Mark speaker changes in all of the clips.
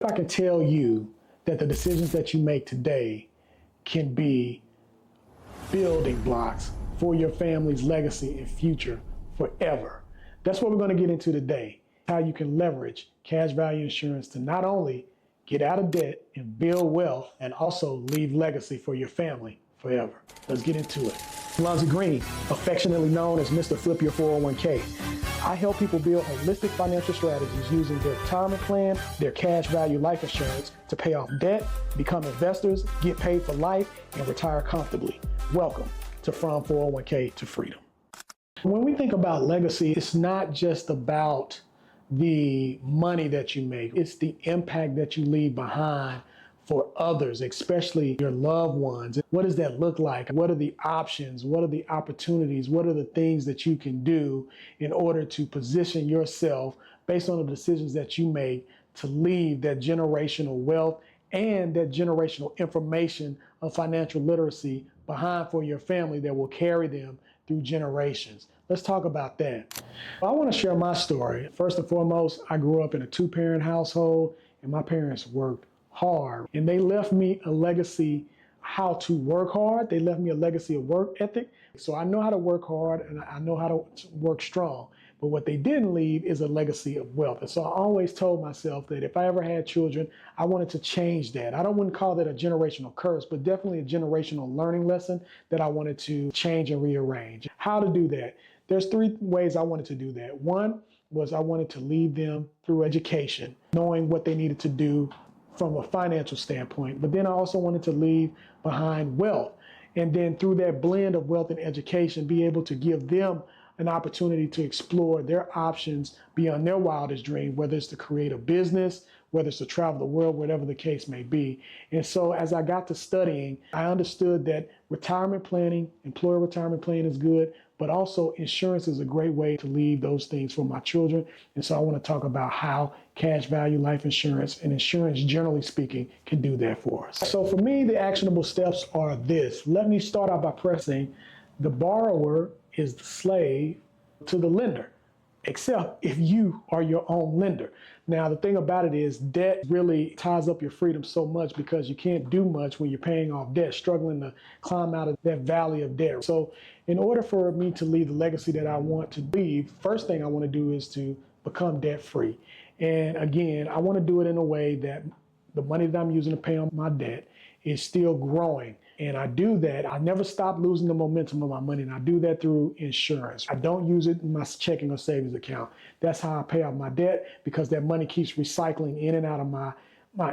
Speaker 1: I can tell you that the decisions that you make today can be building blocks for your family's legacy and future forever. That's what we're going to get into today. How you can leverage cash value insurance to not only get out of debt and build wealth and also leave legacy for your family forever. Let's get into it. Lonzie Greene, affectionately known as Mr. Flip Your 401k. I help people build holistic financial strategies using their retirement plan, their cash value life insurance to pay off debt, become investors, get paid for life, and retire comfortably. Welcome to From 401k to Freedom. When we think about legacy, it's not just about the money that you make. It's the impact that you leave behind for others, especially your loved ones. What does that look like? What are the options? What are the opportunities? What are the things that you can do in order to position yourself based on the decisions that you make to leave that generational wealth and that generational information of financial literacy behind for your family that will carry them through generations? Let's talk about that. I want to share my story. First and foremost, I grew up in a two-parent household, and my parents worked hard, and they left me a legacy how to work hard. They left me a legacy of work ethic. So I know how to work hard and I know how to work strong. But what they didn't leave is a legacy of wealth. And so I always told myself that if I ever had children, I wanted to change that. I wouldn't call that a generational curse, but definitely a generational learning lesson that I wanted to change and rearrange. How to do that? There's three ways I wanted to do that. One was I wanted to lead them through education, knowing what they needed to do from a financial standpoint. But then I also wanted to leave behind wealth. And then through that blend of wealth and education, be able to give them an opportunity to explore their options beyond their wildest dream, whether it's to create a business, whether it's to travel the world, whatever the case may be. And so as I got to studying, I understood that retirement planning, employer retirement planning is good, but also insurance is a great way to leave those things for my children. And so I want to talk about how cash value life insurance and insurance, generally speaking, can do that for us. So for me, the actionable steps are this. Let me start out by pressing the borrower is the slave to the lender, except if you are your own lender. Now, the thing about it is debt really ties up your freedom so much because you can't do much when you're paying off debt, struggling to climb out of that valley of debt. So in order for me to leave the legacy that I want to leave, first thing I want to do is to become debt free. And again, I want to do it in a way that the money that I'm using to pay on my debt is still growing. And I do that. I never stop losing the momentum of my money. And I do that through insurance. I don't use it in my checking or savings account. That's how I pay off my debt, because that money keeps recycling in and out of my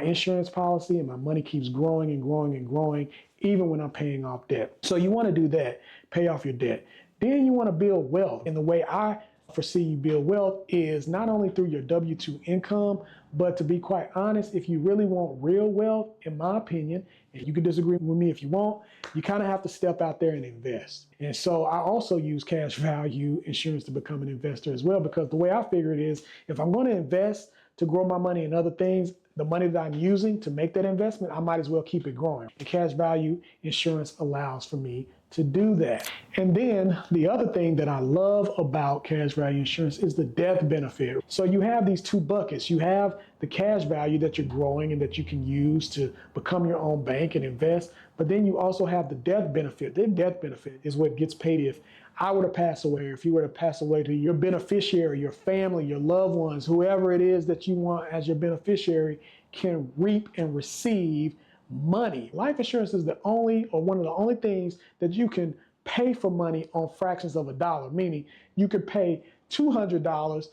Speaker 1: insurance policy, and my money keeps growing and growing and growing, even when I'm paying off debt. So you want to do that, pay off your debt. Then you want to build wealth. And the way I foresee you build wealth is not only through your W-2 income, but to be quite honest, if you really want real wealth, in my opinion, and you can disagree with me if you want, you kind of have to step out there and invest. And so I also use cash value insurance to become an investor as well, because the way I figure it is, if I'm going to invest to grow my money in other things, the money that I'm using to make that investment, I might as well keep it growing. The cash value insurance allows for me to do that. And then the other thing that I love about cash value insurance is the death benefit. So you have these two buckets. You have the cash value that you're growing and that you can use to become your own bank and invest. But then you also have the death benefit. The death benefit is what gets paid if I were to pass away, or if you were to pass away to your beneficiary, your family, your loved ones, whoever it is that you want as your beneficiary can reap and receive money. Life insurance is the only, or one of the only things that you can pay for money on fractions of a dollar, meaning you could pay $200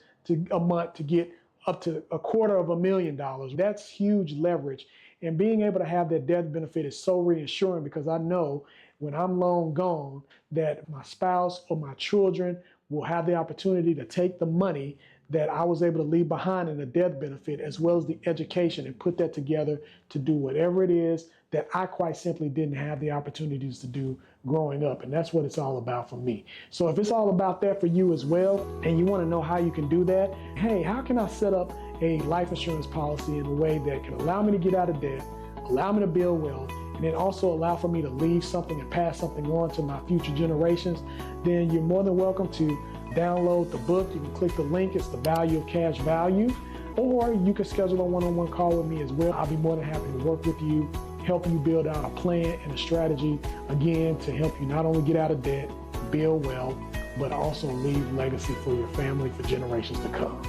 Speaker 1: a month to get up to $250,000. That's huge leverage. And being able to have that death benefit is so reassuring, because I know when I'm long gone that my spouse or my children will have the opportunity to take the money that I was able to leave behind in the death benefit, as well as the education, and put that together to do whatever it is that I quite simply didn't have the opportunities to do growing up. And that's what it's all about for me. So if it's all about that for you as well, and you want to know how you can do that, hey, how can I set up a life insurance policy in a way that can allow me to get out of debt, allow me to build wealth, and then also allow for me to leave something and pass something on to my future generations, then you're more than welcome to download the book. You can click the link. It's The Value of Cash Value. or you can schedule a one-on-one call with me as well. I'll be more than happy to work with you, help you build out a plan and a strategy, again, to help you not only get out of debt, build wealth, but also leave legacy for your family for generations to come.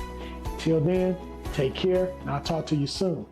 Speaker 1: Till then, take care, and I'll talk to you soon.